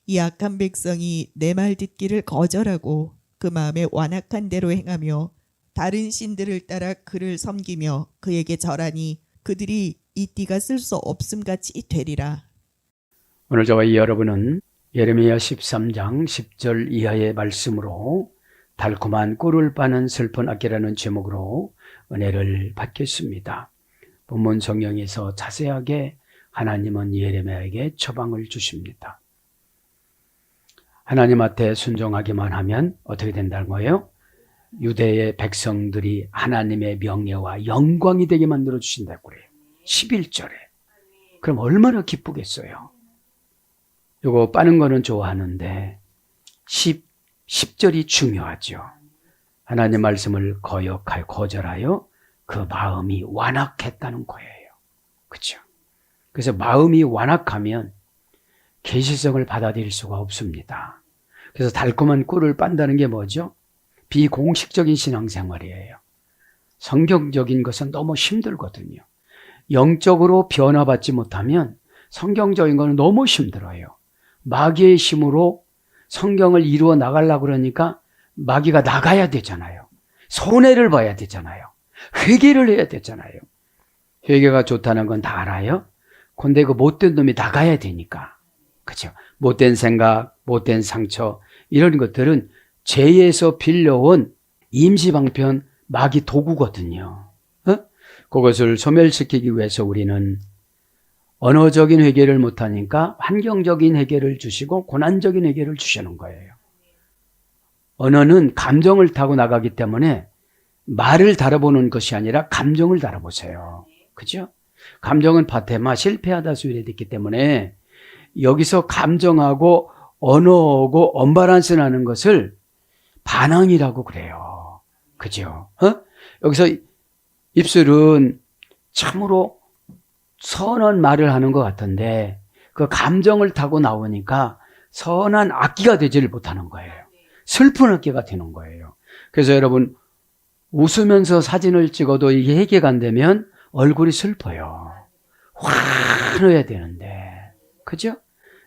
이 악한 백성이 내 말 듣기를 거절하고 그 마음에 완악한 대로 행하며 다른 신들을 따라 그를 섬기며 그에게 절하니 그들이 이 띠가 쓸 수 없음같이 되리라. 오늘 저와 여러분은 예레미야 13장 10절 이하의 말씀으로 달콤한 꿀을 빠는 슬픈 악기라는 제목으로 은혜를 받겠습니다. 본문 성경에서 자세하게 하나님은 예레미야에게 처방을 주십니다. 하나님한테 순종하기만 하면 어떻게 된다는 거예요? 유대의 백성들이 하나님의 명예와 영광이 되게 만들어 주신다고 그래요. 11절에. 그럼 얼마나 기쁘겠어요? 요거 빠는 거는 좋아하는데 10절이 중요하죠. 하나님 말씀을 거절하여 그 마음이 완악했다는 거예요. 그렇죠? 그래서 마음이 완악하면 계시성을 받아들일 수가 없습니다. 그래서 달콤한 꿀을 빤다는 게 뭐죠? 비공식적인 신앙생활이에요. 성경적인 것은 너무 힘들거든요. 영적으로 변화받지 못하면 성경적인 것은 너무 힘들어요. 마귀의 힘으로 성경을 이루어 나가려고 그러니까 마귀가 나가야 되잖아요. 손해를 봐야 되잖아요. 회개를 해야 되잖아요. 회개가 좋다는 건 다 알아요. 근데 그 못된 놈이 나가야 되니까. 그렇죠? 못된 생각, 못된 상처 이런 것들은 죄에서 빌려온 임시방편 마귀 도구거든요. 그것을 소멸시키기 위해서 우리는 언어적인 회개를 못하니까 환경적인 회개를 주시고 고난적인 회개를 주시는 거예요. 언어는 감정을 타고 나가기 때문에 말을 다뤄보는 것이 아니라 감정을 다뤄보세요. 그죠? 감정은 파테마 실패하다 수일했기 때문에 여기서 감정하고 언어하고 언밸런스 나는 것을 반항이라고 그래요. 그죠? 여기서 입술은 참으로 선한 말을 하는 것 같은데 그 감정을 타고 나오니까 선한 악기가 되지를 못하는 거예요. 슬픈 악기가 되는 거예요. 그래서 여러분 웃으면서 사진을 찍어도 이게 해결가 안 되면 얼굴이 슬퍼요. 환해야 되는데 그죠?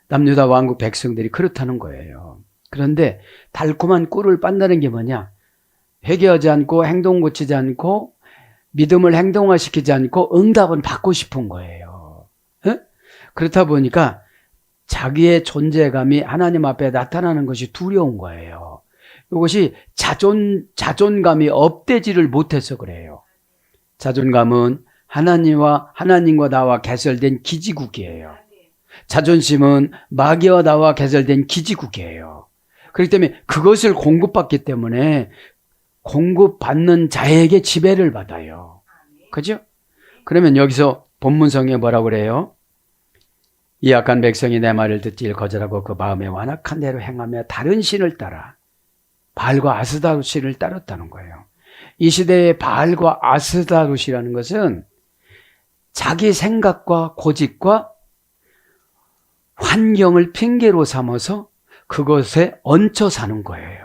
남유다 왕국 백성들이 그렇다는 거예요. 그런데 달콤한 꿀을 빤다는 게 뭐냐? 회개하지 않고 행동 고치지 않고 믿음을 행동화시키지 않고 응답은 받고 싶은 거예요. 그렇다 보니까 자기의 존재감이 하나님 앞에 나타나는 것이 두려운 거예요. 이것이 자존감이 업되지를 못해서 그래요. 자존감은 하나님과 나와 개설된 기지국이에요. 자존심은 마귀와 나와 개설된 기지국이에요. 그렇기 때문에 그것을 공급받기 때문에 공급받는 자에게 지배를 받아요. 그죠? 그러면 여기서 본문성에 뭐라고 그래요? 이 악한 백성이 내 말을 듣지 거절하고 그 마음에 완악한 대로 행하며 다른 신을 따라 바알과 아스다롯신을 따랐다는 거예요. 이 시대의 바알과 아스다롯이라는 것은 자기 생각과 고집과 환경을 핑계로 삼아서 그것에 얹혀 사는 거예요.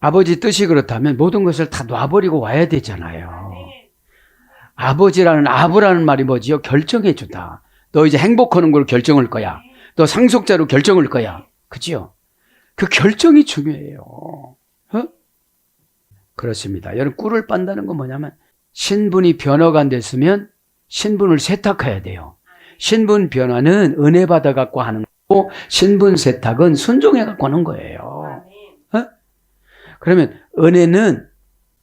아버지 뜻이 그렇다면 모든 것을 다 놔버리고 와야 되잖아요. 아부라는 말이 뭐지요? 결정해 주다. 너 이제 행복하는 걸 결정할 거야. 너 상속자로 결정할 거야. 그죠? 그 결정이 중요해요. 그렇습니다. 여러분 꿀을 빤다는 건 뭐냐면 신분이 변화가 안 됐으면 신분을 세탁해야 돼요. 신분 변화는 은혜 받아 갖고 하는 거고 신분 세탁은 순종해 갖고 하는 거예요. 그러면 은혜는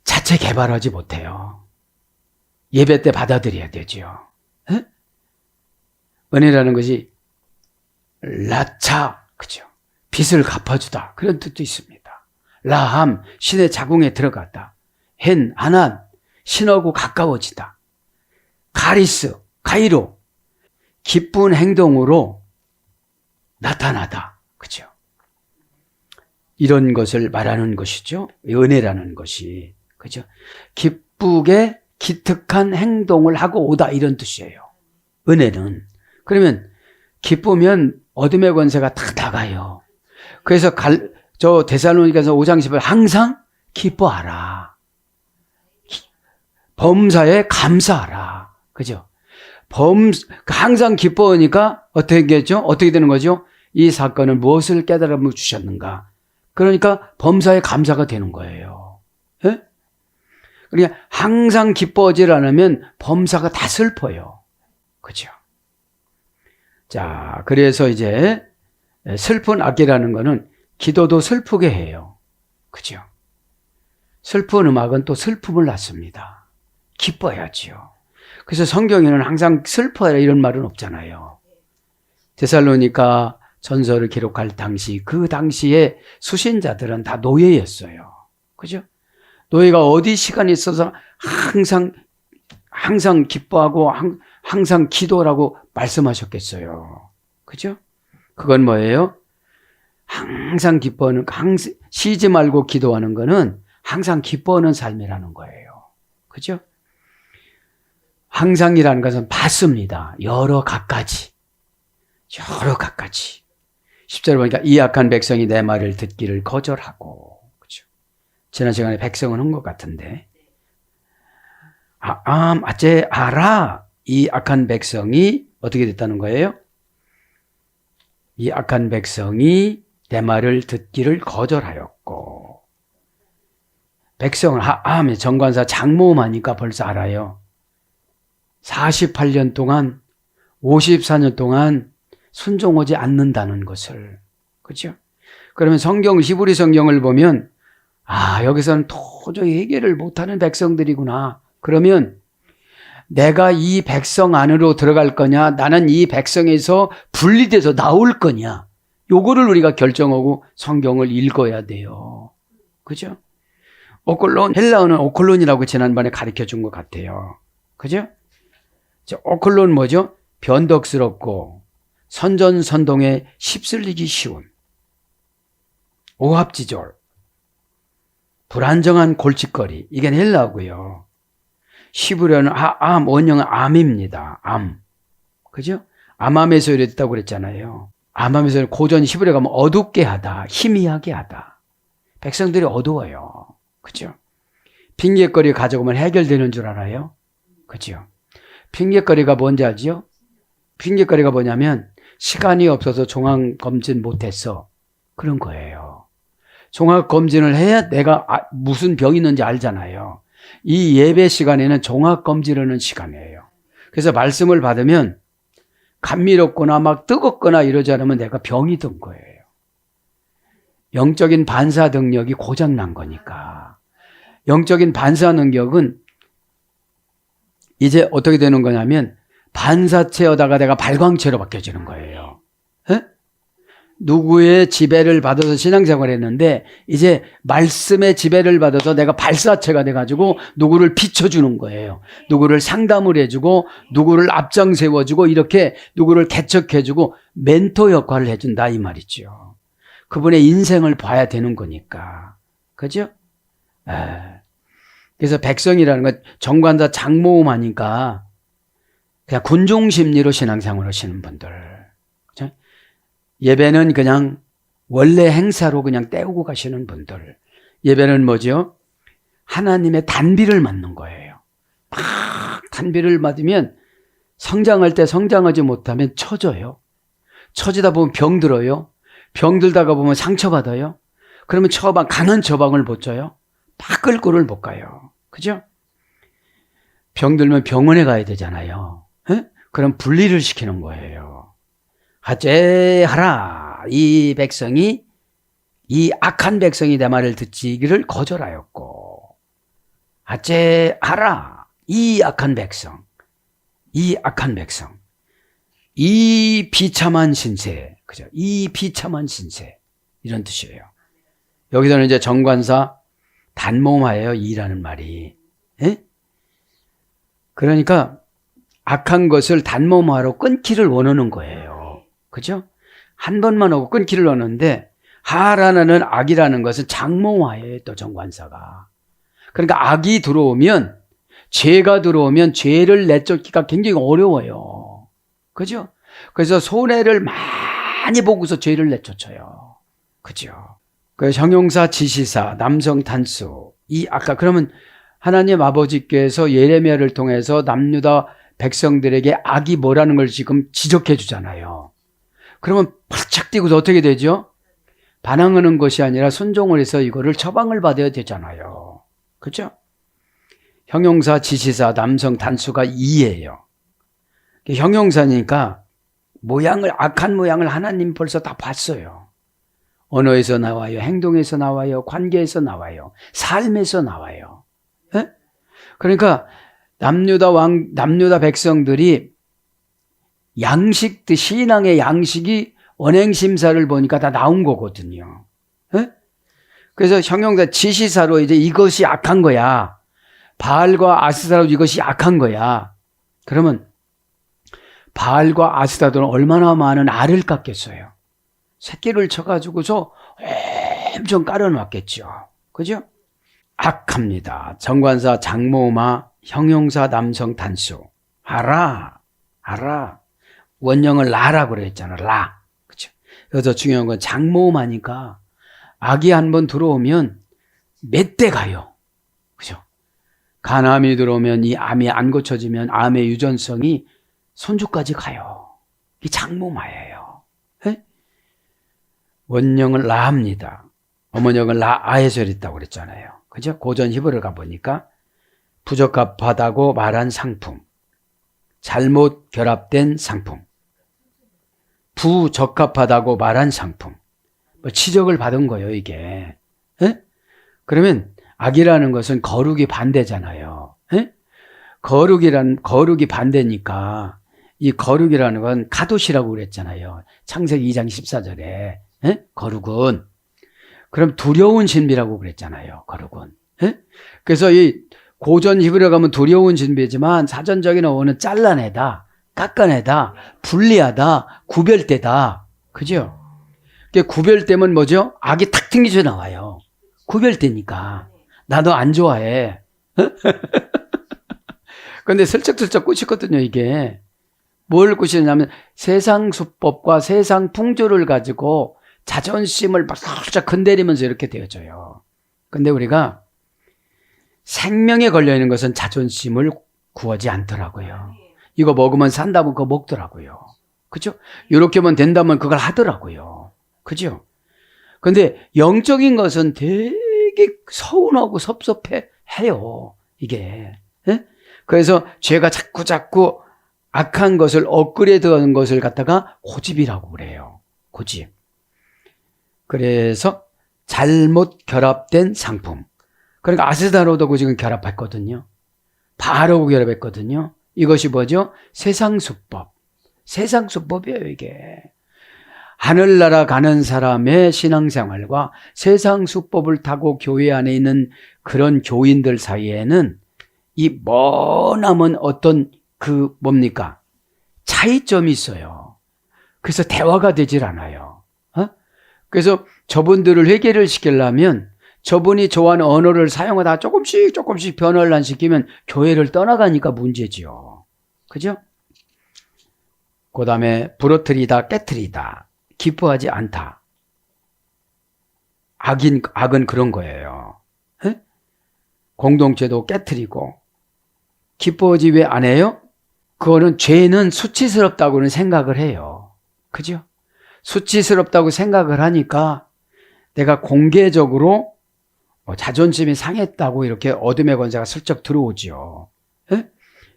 자체 개발하지 못해요. 예배 때 받아들여야 되죠. 은혜라는 것이 라차, 그죠? 빚을 갚아주다. 그런 뜻도 있습니다. 라함, 신의 자궁에 들어갔다. 헨, 하난, 신하고 가까워지다. 가리스, 가이로, 기쁜 행동으로 나타나다. 그죠? 이런 것을 말하는 것이죠. 은혜라는 것이. 그죠? 기쁘게 기특한 행동을 하고 오다 이런 뜻이에요. 은혜는. 그러면 기쁘면 어둠의 권세가 다 나가요. 그래서 데살로니가서 5장 10절 항상 기뻐하라. 범사에 감사하라. 그죠? 항상 기뻐하니까 어떻게 되겠죠? 어떻게 되는 거죠? 이 사건은 무엇을 깨달음을 주셨는가? 그러니까 범사에 감사가 되는 거예요. 예? 그러니까 항상 기뻐하지 않으면 범사가 다 슬퍼요. 그죠? 자, 그래서 이제 슬픈 악기라는 거는 기도도 슬프게 해요. 그죠? 슬픈 음악은 또 슬픔을 낳습니다. 기뻐야지요. 그래서 성경에는 항상 슬퍼해라 이런 말은 없잖아요. 데살로니가 전서를 기록할 당시 그 당시에 수신자들은 다 노예였어요. 그죠? 노예가 어디 시간이 있어서 항상 기뻐하고 항상 기도라고 말씀하셨겠어요. 그죠? 그건 뭐예요? 항상 기뻐하는, 쉬지 말고 기도하는 거는 항상 기뻐하는 삶이라는 거예요. 그죠? 항상이라는 것은 받습니다. 여러 갖가지. 10절에 보니까 이 악한 백성이 내 말을 듣기를 거절하고. 그죠? 지난 시간에 백성은 한 것 같은데. 알아. 이 악한 백성이 어떻게 됐다는 거예요? 이 악한 백성이 내 말을 듣기를 거절하였고. 백성을 하면 정관사 장모하니까 벌써 알아요. 48년 동안 54년 동안 순종하지 않는다는 것을. 그렇죠? 그러면 히브리 성경을 보면 여기서는 도저히 해결을 못하는 백성들이구나. 그러면 내가 이 백성 안으로 들어갈 거냐, 나는 이 백성에서 분리돼서 나올 거냐, 요거를 우리가 결정하고 성경을 읽어야 돼요. 그죠? 헬라어는 오콜론이라고 지난번에 가르쳐 준 것 같아요. 그죠? 오콜론 뭐죠? 변덕스럽고 선전선동에 휩쓸리기 쉬운, 오합지졸, 불안정한 골칫거리, 이게 헬라어고요. 히브리어는 원형은 암입니다. 암. 그죠? 암암에서 이랬다고 그랬잖아요. 암암에서 고전 히브리어 가면 어둡게 하다, 희미하게 하다. 백성들이 어두워요. 그죠? 핑계거리 가져오면 해결되는 줄 알아요? 그죠? 핑계거리가 뭔지 알죠? 핑계거리가 뭐냐면 시간이 없어서 종합검진 못했어. 그런 거예요. 종합검진을 해야 내가 무슨 병이 있는지 알잖아요. 이 예배 시간에는 종합검진을 하는 시간이에요. 그래서 말씀을 받으면 감미롭거나 막 뜨겁거나 이러지 않으면 내가 병이 든 거예요. 영적인 반사 능력이 고장난 거니까. 영적인 반사 능력은 이제 어떻게 되는 거냐면 반사체여다가 내가 발광체로 바뀌어지는 거예요. 에? 누구의 지배를 받아서 신앙생활을 했는데 이제 말씀의 지배를 받아서 내가 발사체가 돼가지고 누구를 비춰주는 거예요. 누구를 상담을 해주고 누구를 앞장 세워주고 이렇게 누구를 개척해주고 멘토 역할을 해준다 이 말이죠. 그분의 인생을 봐야 되는 거니까. 그죠? 그래서 백성이라는 건 정관사 장모음 하니까 그냥 군중심리로 신앙생활을 하시는 분들. 그죠? 예배는 그냥 원래 행사로 그냥 때우고 가시는 분들. 예배는 뭐죠? 하나님의 단비를 맞는 거예요. 막 단비를 맞으면 성장할 때 성장하지 못하면 처져요. 처지다 보면 병들어요. 병들다가 보면 상처받아요. 그러면 강한 처방을 못 줘요. 바꿀 꼴을 못 가요. 그죠? 병들면 병원에 가야 되잖아요. 그럼 분리를 시키는 거예요. 하라. 이 악한 백성이 내 말을 듣지기를 거절하였고. 하라. 이 악한 백성. 이 비참한 신세. 그죠? 이 비참한 신세. 이런 뜻이에요. 여기서는 이제 정관사 단모음하예요. 이라는 말이. 그러니까 악한 것을 단모음하로 끊기를 원하는 거예요. 그죠? 한 번만 하고 끊기를 원하는데 하라는 악이라는 것은 장모음하예요. 또 정관사가. 그러니까 악이 들어오면 죄가 들어오면 죄를 내쫓기가 굉장히 어려워요. 그죠? 그래서 손해를 많이 보고서 죄를 내쫓아요. 그죠? 그 형용사, 지시사, 남성 단수. 그러면 하나님 아버지께서 예레미야를 통해서 남유다 백성들에게 악이 뭐라는 걸 지금 지적해 주잖아요. 그러면 팔짝 뛰고서 어떻게 되죠? 반항하는 것이 아니라 순종을 해서 이거를 처방을 받아야 되잖아요. 그렇죠? 형용사, 지시사, 남성 단수가 2예요. 형용사니까 악한 모양을 하나님 벌써 다 봤어요. 언어에서 나와요. 행동에서 나와요. 관계에서 나와요. 삶에서 나와요. 예? 그러니까 남유다 백성들이 신앙의 양식이 언행심사를 보니까 다 나온 거거든요. 예? 그래서 형용사 지시사로 이제 이것이 악한 거야. 바알과 아스타로 이것이 악한 거야. 그러면 바알과 아스타도는 얼마나 많은 알을 깎겠어요. 새끼를 쳐가지고서 엄청 깔아놨겠죠. 그죠? 악합니다. 정관사 장모마, 형용사 남성 단수. 알아. 원형을 라라고 그랬잖아. 라. 그죠? 여기서 중요한 건 장모마니까 악이 한번 들어오면 몇 대 가요. 그죠? 간암이 들어오면 이 암이 안 고쳐지면 암의 유전성이 손주까지 가요. 이 장모마예요. 에? 원형을 라합니다. 어머니형을 라아에서 했다고 그랬잖아요. 그죠? 고전 히브리를 가보니까 부적합하다고 말한 상품, 잘못 결합된 상품, 부적합하다고 말한 상품, 뭐 지적을 받은 거예요, 이게. 에? 그러면 악이라는 것은 거룩이 반대잖아요. 에? 거룩이 반대니까 이 거룩이라는 건 가도시라고 그랬잖아요. 창세기 2장 14절에. 에? 거룩은. 그럼 두려운 신비라고 그랬잖아요. 거룩은. 에? 그래서 이 고전 히브리어 가면 두려운 신비지만 사전적인 어원은 잘라내다, 깎아내다, 분리하다, 구별되다. 그죠? 구별되면 뭐죠? 악이 탁 튕겨져 나와요. 구별되니까. 나도 안 좋아해. 그런데 슬쩍슬쩍 꼬시거든요, 이게. 뭘 꼬시냐면 세상 수법과 세상 풍조를 가지고 자존심을 막 살짝 건드리면서 이렇게 되어져요. 근데 우리가 생명에 걸려있는 것은 자존심을 구하지 않더라고요. 이거 먹으면 산다면 그거 먹더라고요. 그죠? 이렇게만 된다면 그걸 하더라고요. 그죠? 근데 영적인 것은 되게 서운하고 섭섭해 해요. 이게. 예? 그래서 죄가 자꾸 악한 것을 업그레이드하는 것을 갖다가 고집이라고 그래요. 고집. 그래서 잘못 결합된 상품. 그러니까 아스다로도 지금 결합했거든요. 바하라고 결합했거든요. 이것이 뭐죠? 세상 수법. 세상 수법이에요, 이게. 하늘나라 가는 사람의 신앙생활과 세상 수법을 타고 교회 안에 있는 그런 교인들 사이에는 이 머나먼 어떤 차이점이 있어요. 그래서 대화가 되질 않아요. 그래서 저분들을 회개를 시키려면 저분이 좋아하는 언어를 사용하다가 조금씩 변화를 안 시키면 교회를 떠나가니까 문제지요. 그죠? 그 다음에 부러뜨리다, 깨트리다, 기뻐하지 않다. 악은 그런 거예요. 에? 공동체도 깨트리고 기뻐하지 왜 안 해요? 그거는 죄는 수치스럽다고는 생각을 해요. 그죠? 수치스럽다고 생각을 하니까 내가 공개적으로 자존심이 상했다고 이렇게 어둠의 권세가 슬쩍 들어오죠. 에?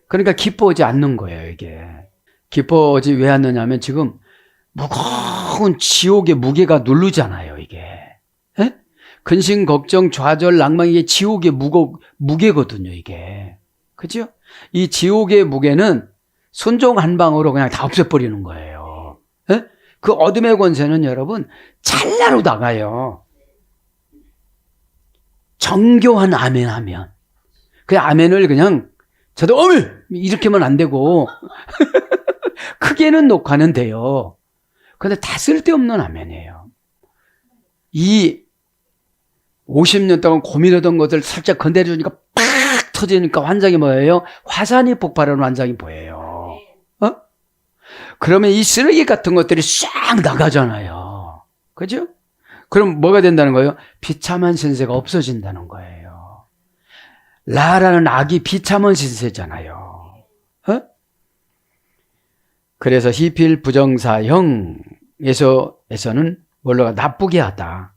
그러니까 기뻐하지 않는 거예요, 이게. 기뻐하지 왜 않느냐면 지금 무거운 지옥의 무게가 누르잖아요, 이게. 에? 근심, 걱정, 좌절, 낭만, 이게 지옥의 무게거든요, 이게. 그죠? 이 지옥의 무게는 순종 한 방으로 그냥 다 없애버리는 거예요. 에? 그 어둠의 권세는 여러분, 찰나로 나가요. 정교한 아멘 하면. 그 아멘을 그냥, 저도 이렇게만 안 되고, 크게는 녹화는 돼요. 근데 다 쓸데없는 아멘이에요. 이 50년 동안 고민하던 것을 살짝 건드려주니까 팍 터지니까 환상이 뭐예요? 화산이 폭발하는 환상이 보여요. 그러면 이 쓰레기 같은 것들이 싹 나가잖아요. 그죠? 그럼 뭐가 된다는 거예요? 비참한 신세가 없어진다는 거예요. 라라는 악이 비참한 신세잖아요. 그래서 희필 부정사형에서는 뭘로 나쁘게 하다.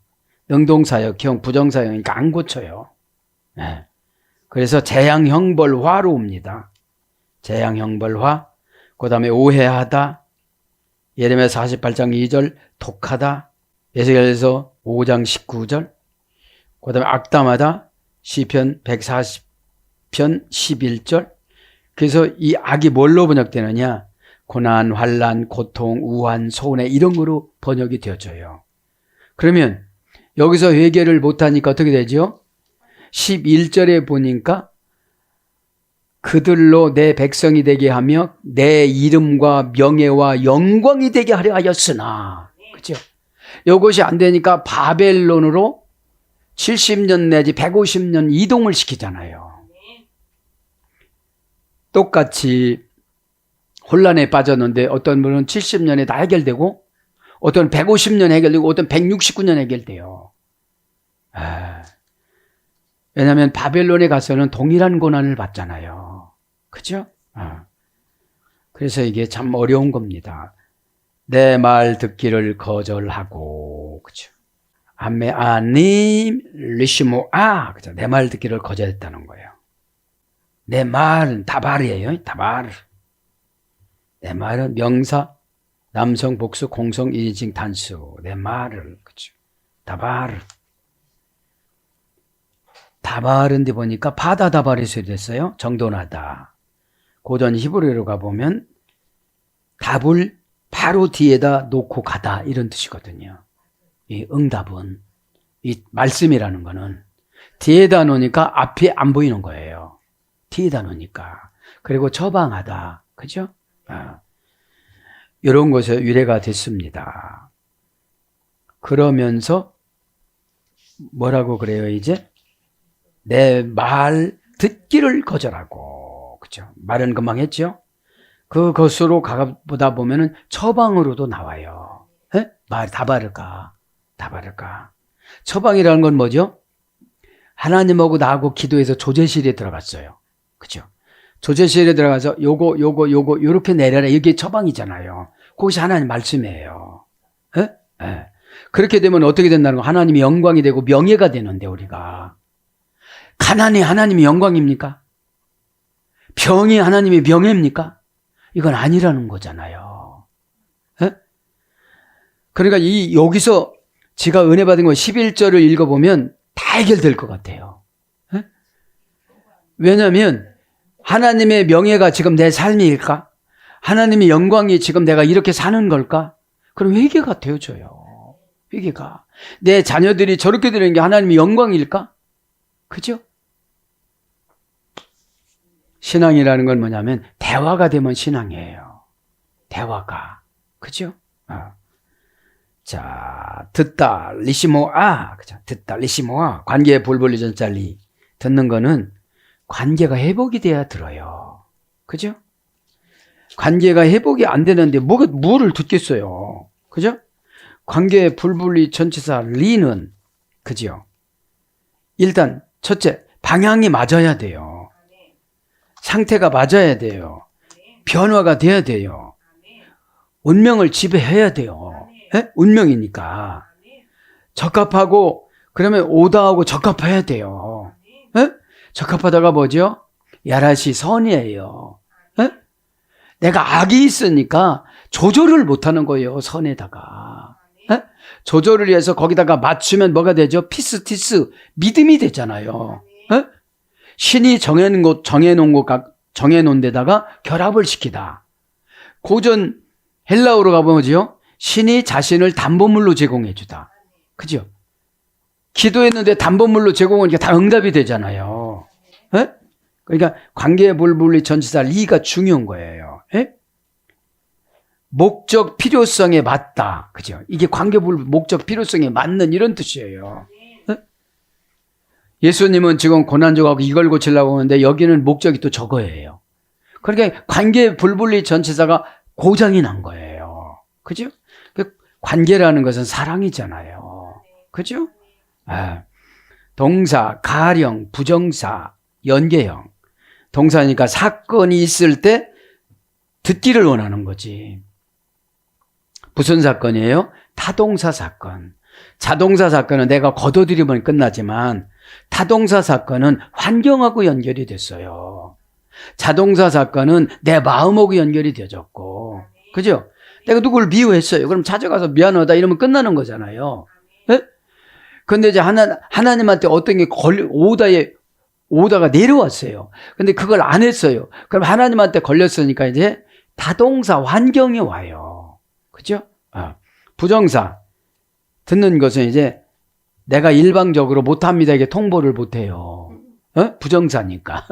능동사역형, 부정사형이니까 안 고쳐요. 네. 그래서 재앙형벌화로 옵니다. 재앙형벌화. 그 다음에 오해하다. 예레미야 48장 2절 독하다. 에스겔서 5장 19절. 그 다음에 악담하다. 시편 140편 11절. 그래서 이 악이 뭘로 번역되느냐? 고난, 환난, 고통, 우한, 손해 이런 거로 번역이 되어져요. 그러면 여기서 회개를 못하니까 어떻게 되죠? 11절에 보니까 그들로 내 백성이 되게 하며 내 이름과 명예와 영광이 되게 하려 하였으나, 그죠? 이것이 안 되니까 바벨론으로 70년 내지 150년 이동을 시키잖아요. 똑같이 혼란에 빠졌는데 어떤 분은 70년에 다 해결되고 어떤 150년 해결되고 어떤 169년 해결돼요. 왜냐하면 바벨론에 가서는 동일한 고난을 받잖아요. 그죠? 그래서 이게 참 어려운 겁니다. 내 말 듣기를 거절하고, 그죠? 아메 아님 리시모아, 그죠? 내 말 듣기를 거절했다는 거예요. 내 말은 다발이에요. 다발. 내 말은 명사, 남성, 복수, 공성, 인칭, 단수. 내 말을, 그죠? 다발. 다발인데 보니까 바다다발에서 됐어요. 정돈하다. 고전 히브리어로 가보면 답을 바로 뒤에다 놓고 가다 이런 뜻이거든요. 이 응답은, 이 말씀이라는 거는 뒤에다 놓으니까 앞이 안 보이는 거예요. 뒤에다 놓으니까. 그리고 처방하다. 그죠? 이런 것에 유래가 됐습니다. 그러면서 뭐라고 그래요, 이제? 내 말 듣기를 거절하고, 그죠? 말은 금방 했죠? 그것으로 가보다 보면은 처방으로도 나와요. 에? 말 다 바를까? 다 바를까? 처방이라는 건 뭐죠? 하나님하고 나하고 기도해서 조제실에 들어갔어요. 그죠? 조제실에 들어가서 요거, 요렇게 내려라. 이게 처방이잖아요. 그것이 하나님 말씀이에요. 에? 에. 그렇게 되면 어떻게 된다는 거? 하나님이 영광이 되고 명예가 되는데, 우리가. 가난이 하나님의 영광입니까? 병이 하나님의 명예입니까? 이건 아니라는 거잖아요. 에? 그러니까 여기서 제가 은혜 받은 거 11절을 읽어보면 다 해결될 것 같아요. 에? 왜냐하면 하나님의 명예가 지금 내 삶일까? 하나님의 영광이 지금 내가 이렇게 사는 걸까? 그럼 회개가 되어져요. 회개가. 내 자녀들이 저렇게 되는 게 하나님의 영광일까? 그죠? 신앙이라는 건 뭐냐면 대화가 되면 신앙이에요. 대화가. 그죠? 자, 듣다 리시모아. 그죠? 듣다 리시모아. 관계에 불불리 전짤리. 듣는 거는 관계가 회복이 돼야 들어요. 그죠? 관계가 회복이 안 되는데 뭐를 듣겠어요. 그죠? 관계에 불불리 전치사 리는, 그죠? 일단 첫째, 방향이 맞아야 돼요. 상태가 맞아야 돼요. 변화가 돼야 돼요. 운명을 지배해야 돼요. 에? 운명이니까. 적합하고, 그러면 오다하고 적합해야 돼요. 에? 적합하다가 뭐죠? 야라시 선이에요. 에? 내가 악이 있으니까 조절을 못하는 거예요. 선에다가. 에? 조절을 해서 거기다가 맞추면 뭐가 되죠? 피스티스, 믿음이 되잖아요. 에? 신이 정해놓은 데다가 결합을 시키다. 고전 헬라어로 가보죠. 신이 자신을 담보물로 제공해주다. 그죠? 기도했는데 담보물로 제공하니까 다 응답이 되잖아요. 에? 그러니까 관계의 불분리 전치사 리가 중요한 거예요. 에? 목적 필요성에 맞다. 그죠? 이게 목적 필요성에 맞는 이런 뜻이에요. 예수님은 지금 고난족하고 이걸 고치려고 하는데 여기는 목적이 또 저거예요. 그러니까 관계 불분리 전치사가 고장이 난 거예요. 그죠? 관계라는 것은 사랑이잖아요. 그죠? 동사, 가령, 부정사, 연계형. 동사니까 사건이 있을 때 듣기를 원하는 거지. 무슨 사건이에요? 타동사 사건. 자동사 사건은 내가 거둬들이면 끝나지만 타동사 사건은 환경하고 연결이 됐어요. 자동사 사건은 내 마음하고 연결이 되어졌고, 그죠? 내가 누구를 미워했어요. 그럼 찾아가서 미안하다 이러면 끝나는 거잖아요. 예? 근데 이제 하나님한테 어떤 게 오다가 내려왔어요. 근데 그걸 안 했어요. 그럼 하나님한테 걸렸으니까 이제 타동사 환경이 와요. 그죠? 부정사. 듣는 것은 이제 내가 일방적으로 못합니다. 이게 통보를 못해요. 부정사니까.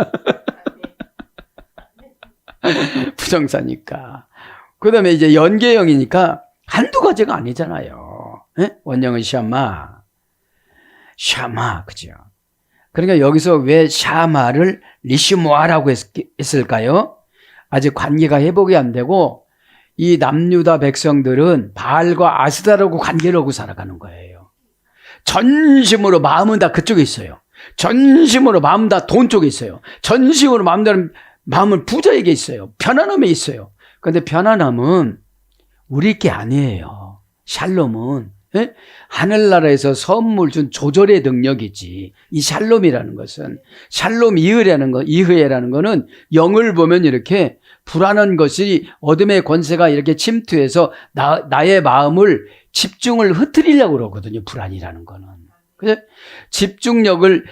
부정사니까. 그 다음에 이제 연계형이니까 한두 가지가 아니잖아요. 원형은 샤마, 그죠? 그러니까 여기서 왜 샤마를 리시모아라고 했을까요? 아직 관계가 회복이 안 되고 이 남유다 백성들은 바알과 아스다라고 관계를 하고 살아가는 거예요. 전심으로 마음은 다 그쪽에 있어요. 전심으로 마음 다 돈 쪽에 있어요. 전심으로 마음은 부자에게 있어요. 편안함에 있어요. 그런데 편안함은 우리 게 아니에요. 샬롬은 하늘나라에서 선물 준 조절의 능력이지. 이 샬롬이라는 것은 샬롬 이흐에라는 거는 영을 보면 이렇게 불안한 것이 어둠의 권세가 이렇게 침투해서 나의 마음을 집중을 흐트리려고 그러거든요. 불안이라는 거는. 그래서 집중력을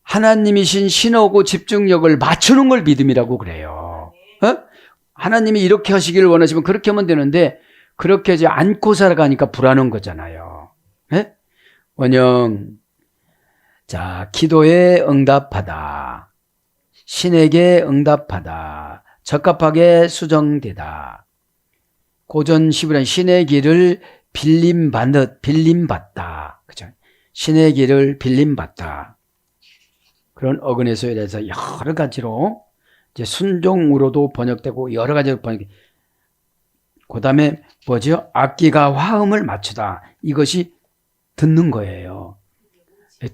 하나님이신 신호고 집중력을 맞추는 걸 믿음이라고 그래요. 하나님이 이렇게 하시기를 원하시면 그렇게 하면 되는데 그렇게 하지 않고 살아가니까 불안한 거잖아요. 원형. 자, 기도에 응답하다. 신에게 응답하다. 적합하게 수정되다. 고전 11은 신의 길을 빌림받다. 그죠? 신의 길을 빌림받다. 그런 어근에서 이래서 여러 가지로 이제 순종으로도 번역되고 여러 가지로 번역돼. 그 다음에 뭐죠? 악기가 화음을 맞추다. 이것이 듣는 거예요.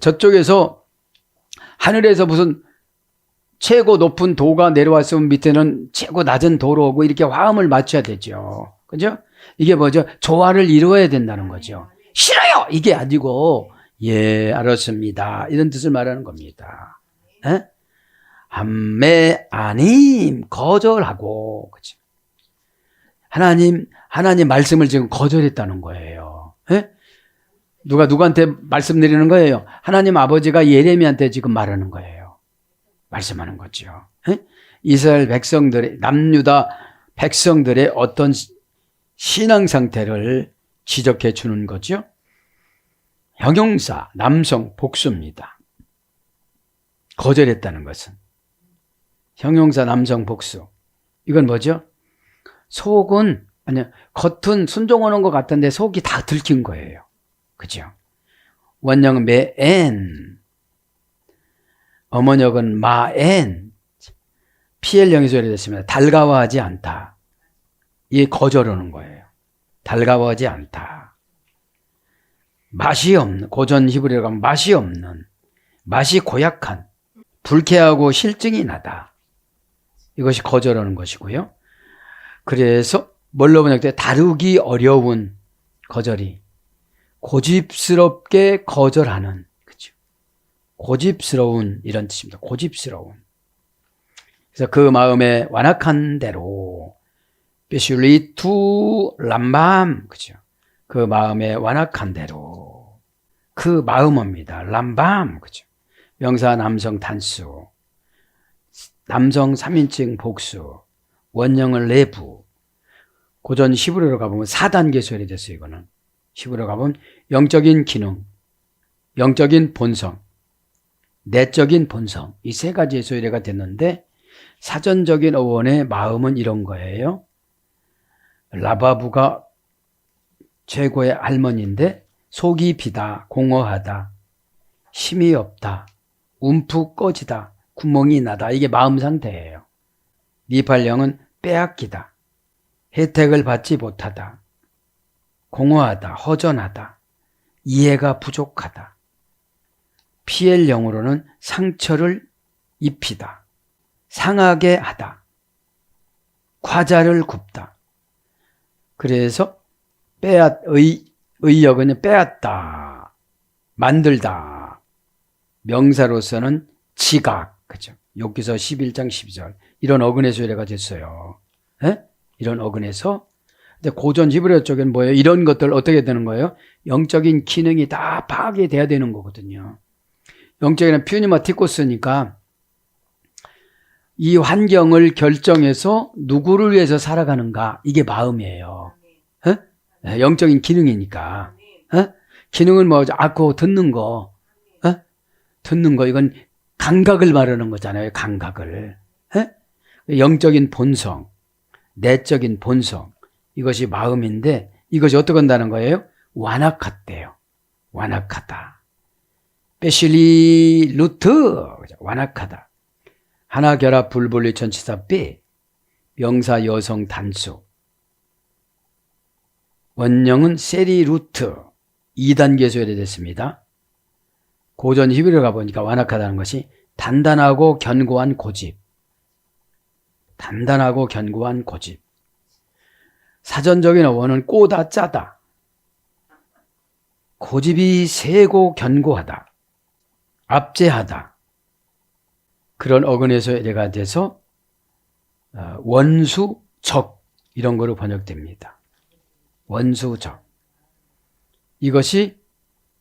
저쪽에서 하늘에서 무슨 최고 높은 도가 내려왔으면 밑에는 최고 낮은 도로 오고 이렇게 화음을 맞춰야 되죠. 그죠? 이게 뭐죠? 조화를 이루어야 된다는 거죠. 싫어요! 이게 아니고, 예, 알았습니다. 이런 뜻을 말하는 겁니다. 함매 아님 거절하고, 그죠? 하나님 말씀을 지금 거절했다는 거예요. 누가 누구한테 말씀 드리는 거예요? 하나님 아버지가 예레미야한테 지금 말하는 거예요. 말씀하는 거죠. 이스라엘 백성들의, 남유다 백성들의 어떤 신앙 상태를 지적해 주는 거죠. 형용사, 남성, 복수입니다. 거절했다는 것은. 형용사, 남성, 복수. 이건 뭐죠? 겉은 순종하는 것 같은데 속이 다 들킨 거예요. 그죠? 원형은 매엔, 어머역은 마엔, PL형이 소리됐습니다. 달가워하지 않다. 이게 거절하는 거예요. 달가워하지 않다. 맛이 없는, 고전 히브리어로 가면 맛이 없는, 맛이 고약한, 불쾌하고 실증이 나다. 이것이 거절하는 것이고요. 그래서 뭘로 번역돼? 다루기 어려운 거절이 고집스럽게 거절하는, 그죠? 고집스러운 이런 뜻입니다. 고집스러운. 그래서 그 마음에 완악한 대로 비슐리 투 람밤, 그죠? 그 마음에 완악한 대로 그 마음입니다. 람밤, 그죠? 명사 남성 단수, 남성 3인칭 복수, 원형을 내부. 고전 히브리어로 가보면 4단계 소리 됐어요. 이거는 히브리어로 가보면 영적인 기능, 영적인 본성, 내적인 본성, 이 세 가지의 소리가 됐는데 사전적인 어원의 마음은 이런 거예요. 라바부가 최고의 할머니인데 속이 비다, 공허하다, 힘이 없다, 움푹 꺼지다, 구멍이 나다. 이게 마음 상태예요. 니팔령은 빼앗기다, 혜택을 받지 못하다, 공허하다, 허전하다, 이해가 부족하다. PL령으로는 상처를 입히다, 상하게 하다, 과자를 굽다. 그래서 의역은 빼앗다, 만들다. 명사로서는 지각, 그죠? 욥기서 11장 12절 이런 어근의 소리가 됐어요. 에? 이런 어근에서. 근데 고전 히브리어 쪽에는 뭐예요? 이런 것들 어떻게 되는 거예요? 영적인 기능이 다 파괴돼야 되는 거거든요. 영적인 퓨니마티코스니까 이 환경을 결정해서 누구를 위해서 살아가는가, 이게 마음이에요. 에? 영적인 기능이니까. 에? 기능은 뭐죠? 아고 듣는 거. 에? 듣는 거, 이건 감각을 말하는 거잖아요. 감각을. 에? 영적인 본성, 내적인 본성, 이것이 마음인데 이것이 어떻게 한다는 거예요? 완악하대요. 완악하다. 빼실리 루트, 완악하다. 하나 결합 불분리 전치사 빼, 명사 여성 단수. 원형은 세리 루트, 2단계 소열됐습니다. 고전 히브리어 가보니까 완악하다는 것이 단단하고 견고한 고집. 단단하고 견고한 고집. 사전적인 어원은 꼬다 짜다. 고집이 세고 견고하다. 압제하다. 그런 어근에서 예가 돼서 원수, 적 이런 거로 번역됩니다. 원수, 적. 이것이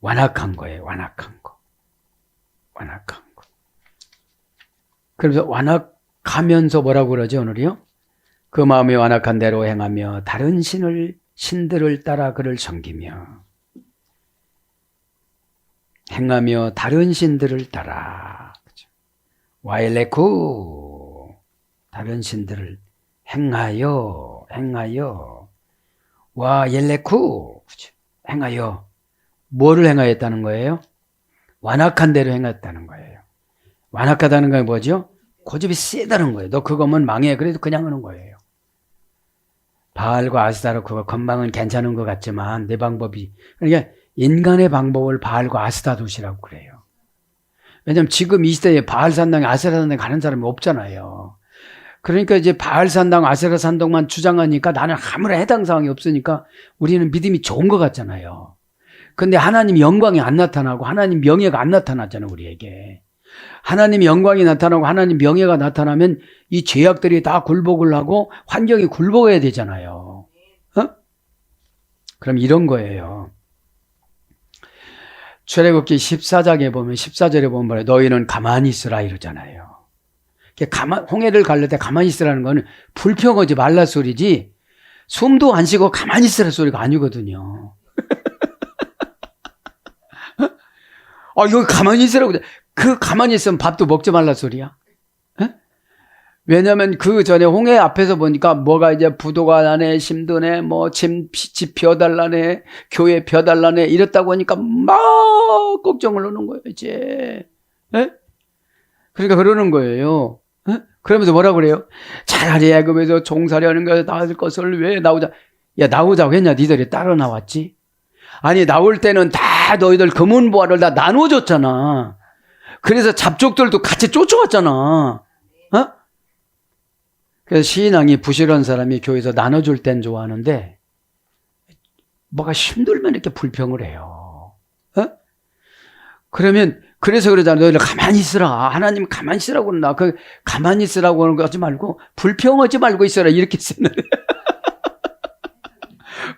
완악한 거예요. 완악한 거. 완악한 거. 그래서 완악하면서 뭐라고 그러죠, 오늘이요? 그 마음이 완악한 대로 행하며 다른 신들을 따라 그를 섬기며, 행하며 다른 신들을 따라. 와일레쿠, 다른 신들을 행하여 와일레쿠, 행하여. 뭐를 행하였다는 거예요? 완악한 대로 행했다는 거예요. 완악하다는 건 뭐죠? 고집이 세다는 거예요. 너 그거면 망해. 그래도 그냥 하는 거예요. 바알과 아스타로 그거 건방은 괜찮은 것 같지만 내 방법이, 그러니까 인간의 방법을 바알과 아스타 도시라고 그래요. 왜냐하면 지금 이 시대에 바알 산당에 아세라 산당에 가는 사람이 없잖아요. 그러니까 이제 바알 산당, 아세라 산당만 주장하니까 나는 아무런 해당 사항이 없으니까 우리는 믿음이 좋은 것 같잖아요. 근데 하나님 영광이 안 나타나고 하나님 명예가 안 나타나잖아요, 우리에게. 하나님 영광이 나타나고 하나님 명예가 나타나면 이 죄악들이 다 굴복을 하고 환경이 굴복해야 되잖아요. 그럼 이런 거예요. 출애굽기 14장에 보면 14절에 보면 뭐래요? 너희는 가만히 있으라 이러잖아요. 홍해를 갈릴 때 가만히 있으라는 거는 불평하지 말라 소리지 숨도 안 쉬고 가만히 있으라 소리가 아니거든요. 여기 가만히 있으라고. 그 가만히 있으면 밥도 먹지 말라 소리야. 왜냐하면 그 전에 홍해 앞에서 보니까 뭐가 이제 부도가 나네, 심드네, 뭐 집 펴달라네, 교회 펴달라네 이랬다고 하니까 막 걱정을 하는 거예요, 이제. 그러니까 그러는 거예요. 그러면서 뭐라 그래요? 차라리 애굽에서 종살이하는 것에 나을 것을 왜 나오자. 야, 나오자고 했냐? 니들이 따라 나왔지? 아니, 나올 때는 다 너희들 금은보화를 다 나눠줬잖아. 그래서 잡족들도 같이 쫓아왔잖아. 그래서 신앙이 부실한 사람이 교회에서 나눠줄 땐 좋아하는데 뭐가 힘들면 이렇게 불평을 해요. 그러면 그래서 그러잖아. 너희들 가만히 있으라. 하나님 가만히 있으라고 그러나. 가만히 있으라고 하는 거 하지 말고 불평하지 말고 있어라 이렇게 쓰는.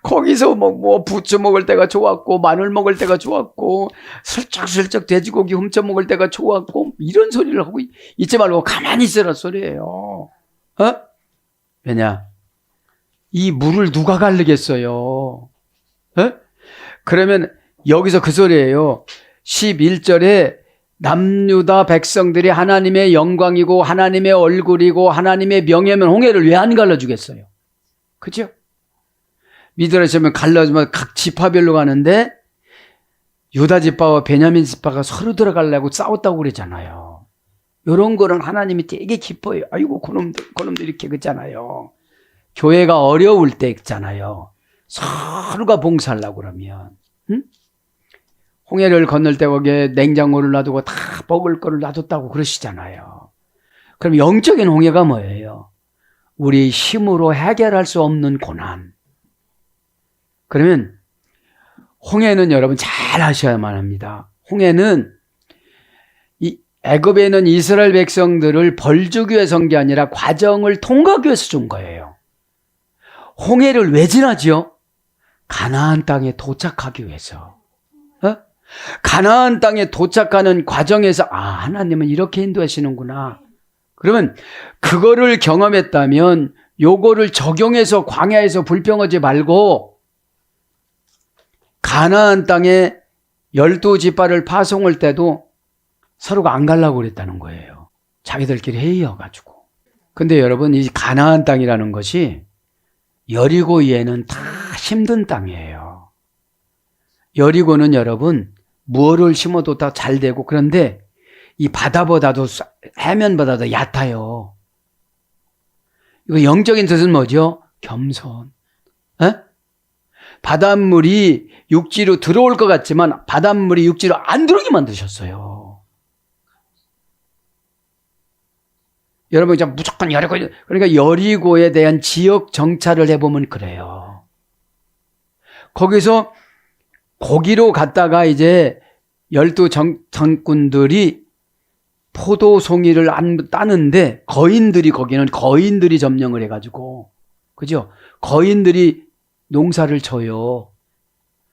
거기서 뭐 부추 먹을 때가 좋았고 마늘 먹을 때가 좋았고 슬쩍슬쩍 돼지고기 훔쳐 먹을 때가 좋았고 이런 소리를 하고 있지 말고 가만히 있으라 소리예요. 왜냐? 이 물을 누가 가르겠어요? 그러면 여기서 그 소리예요. 11절에 남유다 백성들이 하나님의 영광이고 하나님의 얼굴이고 하나님의 명예면 홍해를 왜 안 갈라주겠어요? 그죠? 미드라시면 갈라주면 각 지파별로 가는데 유다 지파와 베냐민 지파가 서로 들어가려고 싸웠다고 그랬잖아요. 이런 거는 하나님이 되게 기뻐요. 아이고 그놈들 이렇게 그랬잖아요. 교회가 어려울 때 있잖아요. 서로가 봉사하려고 그러면 홍해를 건널 때 거기에 냉장고를 놔두고 다 먹을 거를 놔뒀다고 그러시잖아요. 그럼 영적인 홍해가 뭐예요? 우리 힘으로 해결할 수 없는 고난. 그러면 홍해는 여러분 잘 아셔야만 합니다. 홍해는 이 애굽에 있는 이스라엘 백성들을 벌 주기 위해서 온 게 아니라 과정을 통과하기 위해서 준 거예요. 홍해를 왜 지나죠? 가나안 땅에 도착하기 위해서. 가나안 땅에 도착하는 과정에서 하나님은 이렇게 인도하시는구나. 그러면 그거를 경험했다면 요거를 적용해서 광야에서 불평하지 말고 가나안 땅에 12지파를 파송할 때도 서로가 안 가려고 그랬다는 거예요. 자기들끼리 회의여가지고. 근데 여러분, 이 가나안 땅이라는 것이 여리고 이외에는 다 힘든 땅이에요. 여리고는 여러분 무엇을 심어도 다 잘 되고, 그런데 이 바다보다도 해면보다도 얕아요. 이거 영적인 뜻은 뭐죠? 겸손. 바닷물이 육지로 들어올 것 같지만 바닷물이 육지로 안 들어오게 만드셨어요. 여러분 이제 무조건 여리고, 그러니까 여리고에 대한 지역 정찰을 해보면 그래요. 거기서 거기로 갔다가 이제 12정군들이 포도송이를 따는데 거기는 거인들이 점령을 해가지고, 그죠? 거인들이 농사를 쳐요.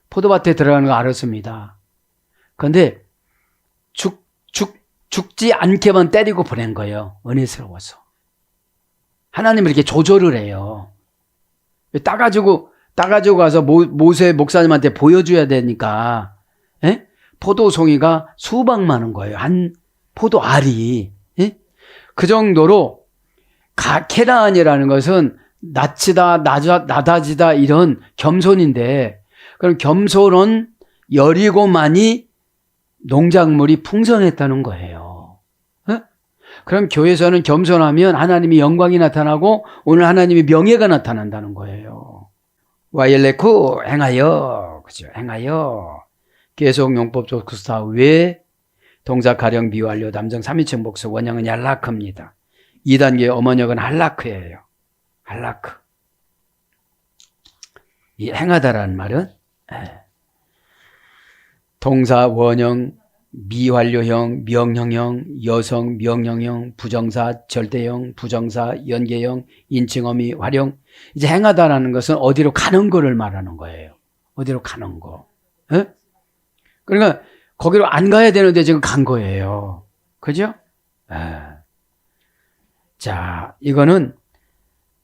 포도밭에 들어가는 거 알았습니다. 그런데 죽지 않게만 때리고 보낸 거예요. 은혜스러워서. 하나님은 이렇게 조절을 해요. 따가지고 가서 모세 목사님한테 보여줘야 되니까, 포도송이가 수박 많은 거예요. 한 포도 알이. 그 정도로 케나안이라는 것은 낯이다, 나다지다 이런 겸손인데, 그럼 겸손은 여리고만이 농작물이 풍성했다는 거예요. 그럼 교회에서는 겸손하면 하나님이 영광이 나타나고 오늘 하나님이 명예가 나타난다는 거예요. 와일레쿠 행하여, 그죠? 행하여. 계속 용법 조크스타 외 동사 가령 비완료 남성 3인칭 복수 원형은 얄라크입니다. 2단계 어머니역은 할라크예요. 할라크. 이 행하다라는 말은 동사 원형 미완료형, 명형형, 여성 명령형, 부정사 절대형, 부정사 연계형, 인칭어미 활용. 이제 행하다라는 것은 어디로 가는 거를 말하는 거예요. 어디로 가는 거. 그러니까 거기로 안 가야 되는데 지금 간 거예요. 그죠? 자, 이거는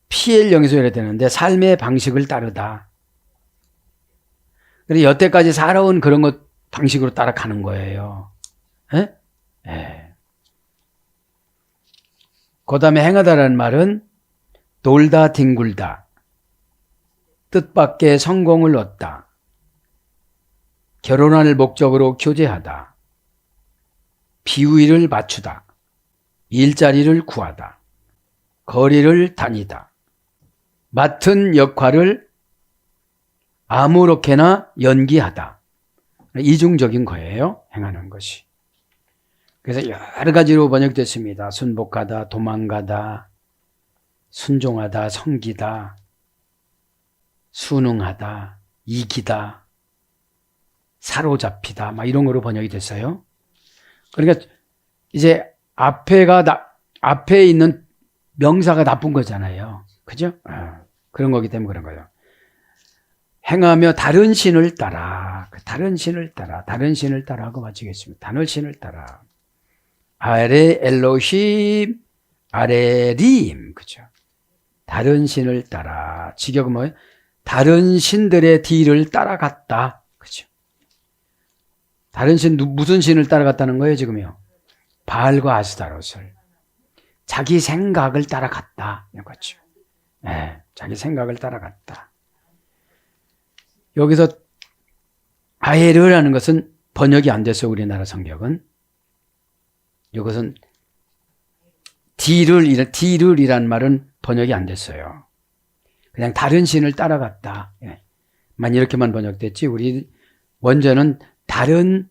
PL형에서 이래야 되는데 삶의 방식을 따르다. 그래서 여태까지 살아온 그런 것 방식으로 따라가는 거예요. 그 다음에 행하다라는 말은 돌다 뒹굴다, 뜻밖의 성공을 얻다, 결혼할 목적으로 교제하다, 비위를 맞추다, 일자리를 구하다, 거리를 다니다, 맡은 역할을 아무렇게나 연기하다. 이중적인 거예요. 행하는 것이. 그래서 여러 가지로 번역됐습니다. 순복하다, 도망가다, 순종하다, 섬기다, 순응하다, 이기다, 사로잡히다, 막 이런 거로 번역이 됐어요. 그러니까 이제 앞에 있는 명사가 나쁜 거잖아요. 그죠? 그런 거기 때문에 그런 거예요. 행하며 다른 신을 따라, 다른 신을 따라 하고 마치겠습니다. 다른 신을 따라. 아레 엘로힘, 아레림, 그죠? 다른 신을 따라. 직역은 뭐예요? 다른 신들의 뒤를 따라갔다, 그죠? 다른 신, 무슨 신을 따라갔다는 거예요, 지금요? 바알과 아스타롯을. 자기 생각을 따라갔다, 이런 거죠. 자기 생각을 따라갔다. 여기서 아헤르라는 것은 번역이 안 됐어요. 우리나라 성경은. 이것은 디를이란 말은 번역이 안 됐어요. 그냥 다른 신을 따라갔다. 만 이렇게만 번역됐지. 우리 원제는 다른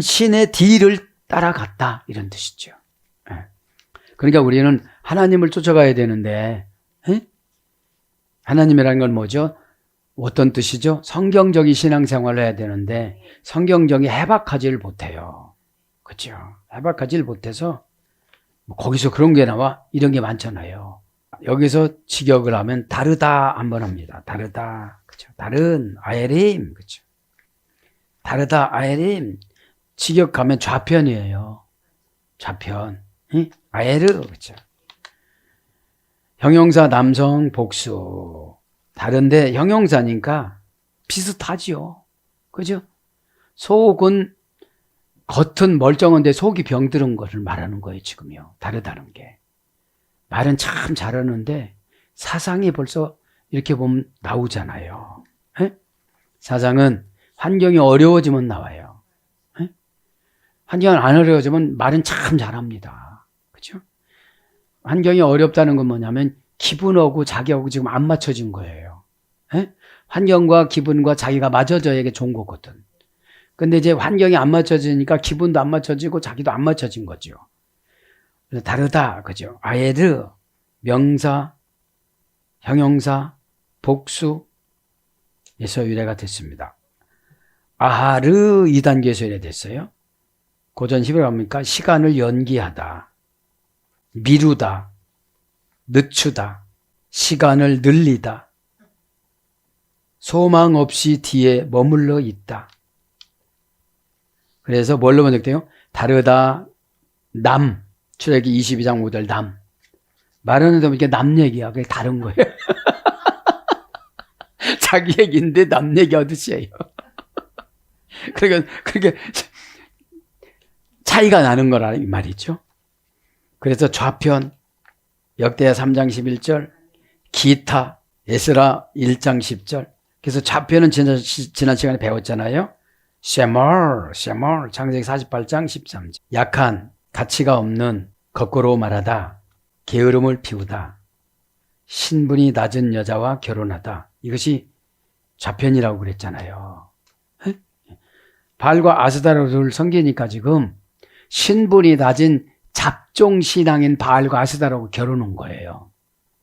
신의 뒤를 따라갔다 이런 뜻이죠. 그러니까 우리는 하나님을 쫓아가야 되는데, 에? 하나님이라는 건 뭐죠? 어떤 뜻이죠? 성경적인 신앙생활을 해야 되는데 성경적인 해박하지를 못해요. 그렇죠? 해박하지를 못해서 뭐 거기서 그런 게 나와? 이런 게 많잖아요. 여기서 직역을 하면 다르다 한번 합니다. 다르다. 그렇죠? 다른 아예림. 그렇죠? 다르다 아예림. 직역하면 좌편이에요. 좌편. 응? 아예르. 그렇죠? 형용사 남성 복수. 다른데 형용사니까 비슷하지요. 그죠? 속은 겉은 멀쩡한데 속이 병들은 것을 말하는 거예요, 지금요. 다르다는 게. 말은 참 잘하는데 사상이 벌써 이렇게 보면 나오잖아요. 에? 사상은 환경이 어려워지면 나와요. 에? 환경이 안 어려워지면 말은 참 잘합니다. 그죠? 환경이 어렵다는 건 뭐냐면 기분하고 자기하고 지금 안 맞춰진 거예요. 에? 환경과 기분과 자기가 맞춰져야 좋은 거거든. 근데 이제 환경이 안 맞춰지니까 기분도 안 맞춰지고 자기도 안 맞춰진 거죠. 그래서 다르다, 그죠? 아예르, 명사, 형용사, 복수에서 유래가 됐습니다. 아하르 2단계에서 유래됐어요. 고전 히브리어 뭡니까? 시간을 연기하다, 미루다, 늦추다, 시간을 늘리다, 소망 없이 뒤에 머물러 있다. 그래서 뭘로 번역돼요? 다르다, 남. 출애기 22장 5절 남. 말하는 데면 이게 남 얘기야. 그게 다른 거예요. 자기 얘기인데 남 얘기 하듯이에요. 그러니까 그게 차이가 나는 거라 이 말이죠. 그래서 좌편 역대하 3장 11절, 기타 에스라 1장 10절. 그래서 좌편은 지난 시간에 배웠잖아요. 쉐멀 창세기 48장 13절. 약한, 가치가 없는, 거꾸로 말하다, 게으름을 피우다, 신분이 낮은 여자와 결혼하다. 이것이 좌편이라고 그랬잖아요. 바알과 아스다로를 섬기니까 지금 신분이 낮은 잡종신앙인 바알과 아스다로하고 결혼한 거예요.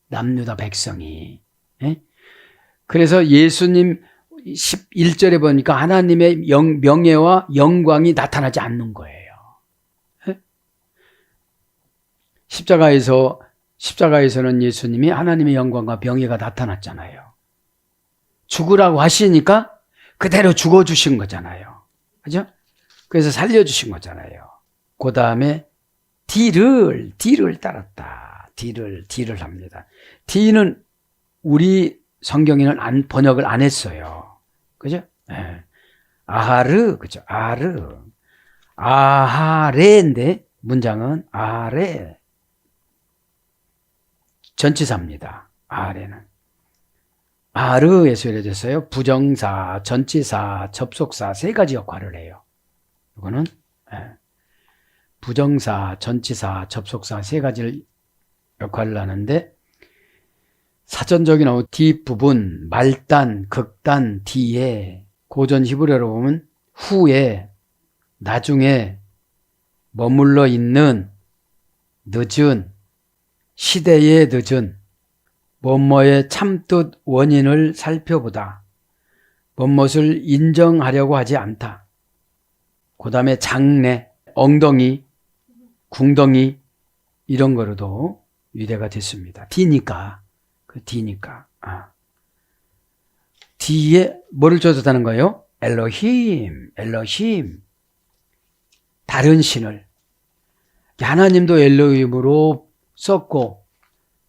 남유다 백성이. 그래서 예수님 11절에 보니까 하나님의 명예와 영광이 나타나지 않는 거예요. 십자가에서는 예수님이 하나님의 영광과 명예가 나타났잖아요. 죽으라고 하시니까 그대로 죽어주신 거잖아요. 그죠? 그래서 살려주신 거잖아요. 그 다음에 D를 따랐다. D를 합니다. D는 우리 성경에는 번역을 안 했어요. 그죠? 네. 아하르, 그죠? 아하레인데, 문장은 아하레. 전치사입니다. 아하레는. 아하르에서 유래됐어요. 부정사, 전치사, 접속사 세 가지 역할을 해요. 이거는, 부정사, 전치사, 접속사 세 가지 역할을 하는데, 사전적인 뒷부분, 말단, 극단, 뒤에, 고전 히브리어로 보면 후에, 나중에, 머물러 있는, 늦은, 시대에 늦은, 뭐뭐의 참뜻 원인을 살펴보다, 뭐뭇을 인정하려고 하지 않다. 그 다음에 장래, 엉덩이, 궁덩이 이런 거로도 유래가 됐습니다. D니까. 그 D니까. D에 뭐를 줘줬다는 거예요? 엘로힘. 다른 신을. 하나님도 엘로힘으로 썼고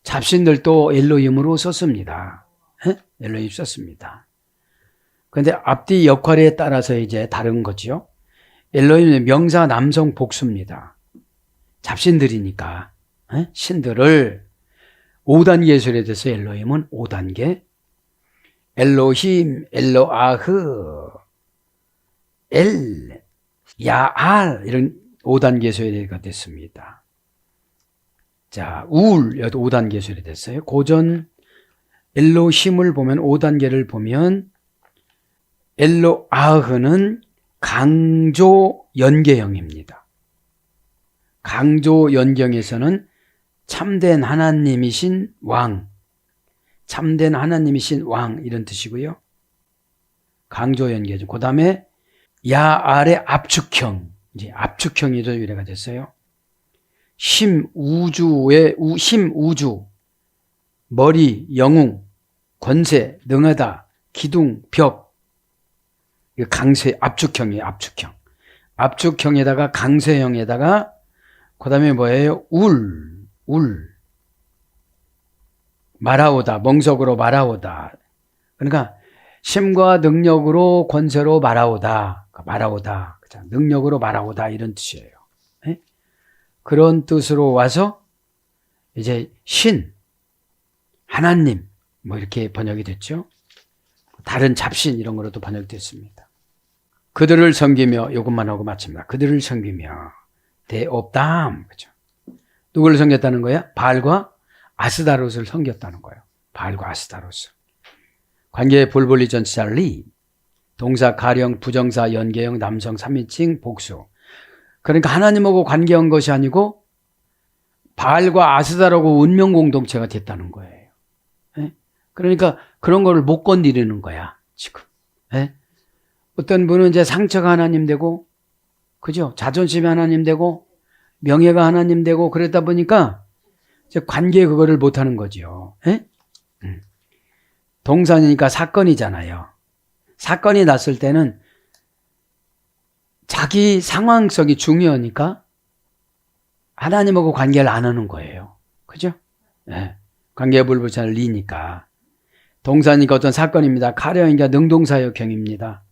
잡신들도 엘로힘으로 썼습니다. 엘로힘 썼습니다. 그런데 앞뒤 역할에 따라서 이제 다른 거죠. 엘로힘은 명사 남성 복수입니다. 잡신들이니까 신들을 5단계 소리에서 엘로힘은 5단계 엘로힘, 엘로아흐, 엘, 야알 이런 5단계 소리가 됐습니다. 자, 울 여기 5단계 소리 됐어요. 고전 엘로힘을 보면 5단계를 보면 엘로아흐는 강조 연계형입니다. 강조 연경에서는 참된 하나님이신 왕, 참된 하나님이신 왕 이런 뜻이고요. 강조 연계죠. 그 다음에 야 아래 압축형, 이제 압축형이죠. 유래가 됐어요. 심우주의 심우주, 머리, 영웅, 권세, 능하다, 기둥, 벽. 강세, 압축형이에요. 압축형. 압축형에다가 강세형에다가 그 다음에 뭐예요? 울. 말하오다, 멍석으로 말하오다. 그러니까 심과 능력으로 권세로 말하오다. 말하오다. 능력으로 말하오다. 이런 뜻이에요. 네? 그런 뜻으로 와서 이제 신, 하나님, 뭐 이렇게 번역이 됐죠. 다른 잡신 이런 거로도 번역됐습니다. 그들을 섬기며, 이것만 하고 마칩니다. 그들을 섬기며, 대업담. 그죠? 누구를 섬겼다는 거야? 바알과 아스다롯을 섬겼다는 거예요. 바알과 아스다롯을. 관계의 볼볼리 전치사 리, 동사 가령, 부정사 연계형, 남성 3인칭 복수. 그러니까 하나님하고 관계한 것이 아니고 바알과 아스다롯하고 운명 공동체가 됐다는 거예요. 네? 그러니까 그런 거를 못 건드리는 거야 지금. 네? 어떤 분은 이제 상처가 하나님 되고, 그죠? 자존심이 하나님 되고, 명예가 하나님 되고, 그러다 보니까 이제 관계에 그거를 못 하는 거죠. 예? 동산이니까 사건이잖아요. 사건이 났을 때는 자기 상황성이 중요하니까 하나님하고 관계를 안 하는 거예요. 그죠? 예. 관계의 불부차는 리니까. 동사니까 어떤 사건입니다. 가령이니까 능동사역형입니다.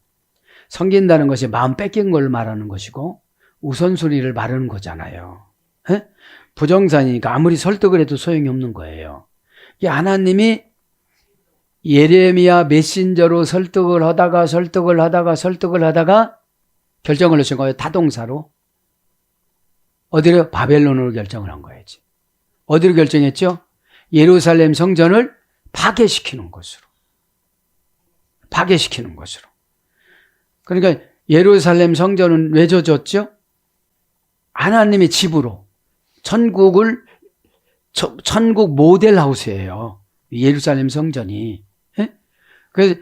섬긴다는 것이 마음 뺏긴 걸 말하는 것이고 우선순위를 말하는 거잖아요. 에? 부정사니까 아무리 설득을 해도 소용이 없는 거예요. 하나님이 예레미야 메신저로 설득을 하다가 결정을 하신 거예요. 타동사로. 어디로? 바벨론으로 결정을 한 거야지. 어디로 결정했죠? 예루살렘 성전을 파괴시키는 것으로. 그러니까 예루살렘 성전은 왜 져줬죠? 하나님의 집으로. 천국 모델 하우스예요. 예루살렘 성전이. 예? 그래서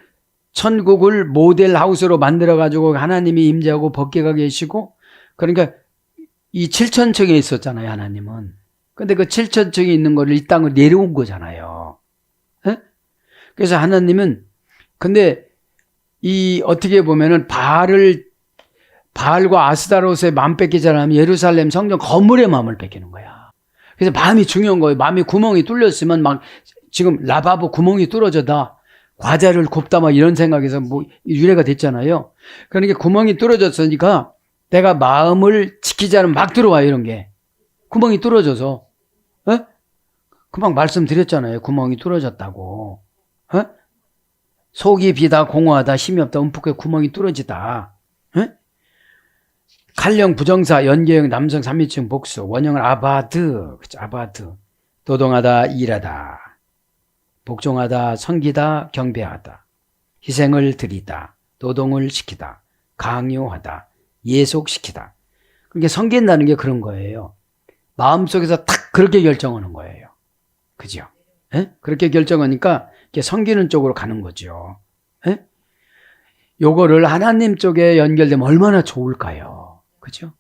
천국을 모델 하우스로 만들어가지고 하나님이 임재하고 법궤가 계시고, 그러니까 이 7천층에 있었잖아요, 하나님은. 근데 그 7천층에 있는 거를 이 땅으로 내려온 거잖아요. 예? 그래서 하나님은, 근데 이 어떻게 보면은 바알과 아스다롯의 마음 뺏기지 않으면 예루살렘 성전 건물의 마음을 뺏기는 거야. 그래서 마음이 중요한 거예요. 마음이 구멍이 뚫렸으면 막 지금 라바보 구멍이 뚫어져다 과자를 굽다 막 이런 생각에서 뭐 유래가 됐잖아요. 그러니까 구멍이 뚫어졌으니까 내가 마음을 지키지 않으면 막 들어와요, 이런 게. 구멍이 뚫어져서. 에? 금방 말씀드렸잖아요. 구멍이 뚫어졌다고. 에? 속이 비다, 공허하다, 힘이 없다, 움푹해 구멍이 뚫어지다. 에? 칼령, 부정사, 연계형, 남성 3인칭 복수, 원형은 아바드, 그쵸, 아바드. 도동하다, 일하다. 복종하다, 섬기다, 경배하다. 희생을 드리다, 노동을 시키다, 강요하다, 예속시키다. 그러니까 섬긴다는 게 그런 거예요. 마음속에서 탁 그렇게 결정하는 거예요. 그죠? 에? 그렇게 결정하니까 섬기는 쪽으로 가는 거죠. 에? 요거를 하나님 쪽에 연결되면 얼마나 좋을까요? 그죠?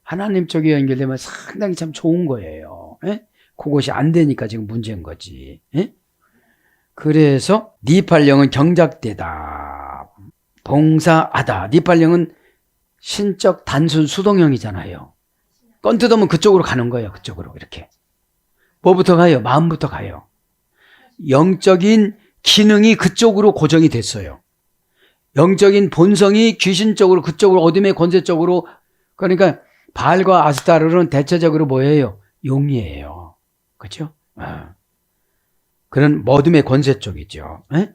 하나님 쪽에 연결되면 상당히 참 좋은 거예요. 에? 그것이 안 되니까 지금 문제인 거지. 에? 그래서 니팔령은 경작되다, 봉사하다. 니팔령은 신적 단순 수동형이잖아요. 건 뜯으면 그쪽으로 가는 거예요. 그쪽으로 이렇게. 뭐부터 가요? 마음부터 가요. 영적인 기능이 그쪽으로 고정이 됐어요. 영적인 본성이 귀신적으로, 그쪽으로, 어둠의 권세 쪽으로. 그러니까 바알과 아스타르는 대체적으로 뭐예요? 용이에요. 그렇죠? 그런 어둠의 권세 쪽이죠. 에?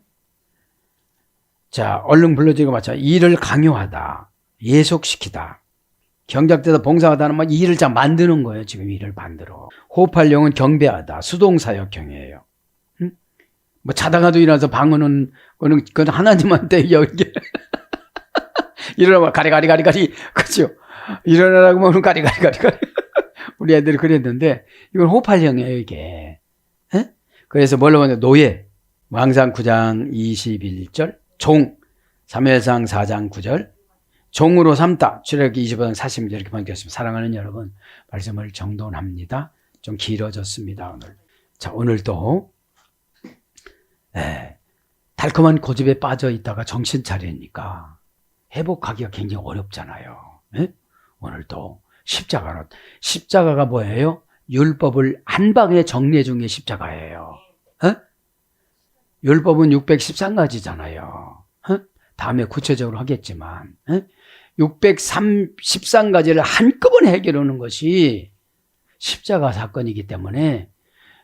자, 얼른 불러지고 마찬 일을 강요하다, 예속시키다. 경작되다, 봉사하다는 막 일을 잘 만드는 거예요. 지금 일을 만들어. 호흡할령은 경배하다, 수동사역형이에요. 응? 뭐 자다가도 일어나서 방언은 그건 하나님한테 연결. 일어나면 가리가리, 그렇죠? 일어나라고 하면 가리가리. 우리 애들이 그랬는데 이건 호팔형이에요, 이게. 에? 그래서 뭘로 보냐? 노예. 왕상 9장 21절, 종. 사무엘상 4장 9절. 종으로 삼다. 출애굽기 25장 40절 이렇게 번역했습니다. 사랑하는 여러분, 말씀을 정돈합니다. 좀 길어졌습니다, 오늘. 자, 오늘도 달콤한 고집에 빠져 있다가 정신 차리니까 회복하기가 굉장히 어렵잖아요. 예? 오늘도 십자가가 뭐예요? 율법을 한 방에 정리해 준 게 십자가예요. 예? 율법은 613가지잖아요. 예? 다음에 구체적으로 하겠지만 613가지를 한꺼번에 해결해 오는 것이 십자가 사건이기 때문에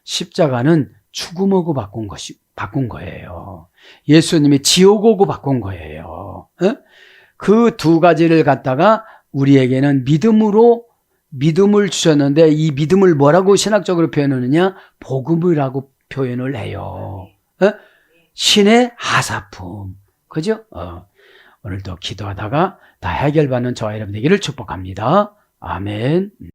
십자가는 죽음하고 바꾼 거예요. 예수님이 지옥 오고 바꾼 거예요. 그 두 가지를 갖다가 우리에게는 믿음을 주셨는데 이 믿음을 뭐라고 신학적으로 표현하느냐? 복음이라고 표현을 해요. 신의 하사품. 그죠? 오늘도 기도하다가 다 해결받는 저와 여러분 되기를 축복합니다. 아멘.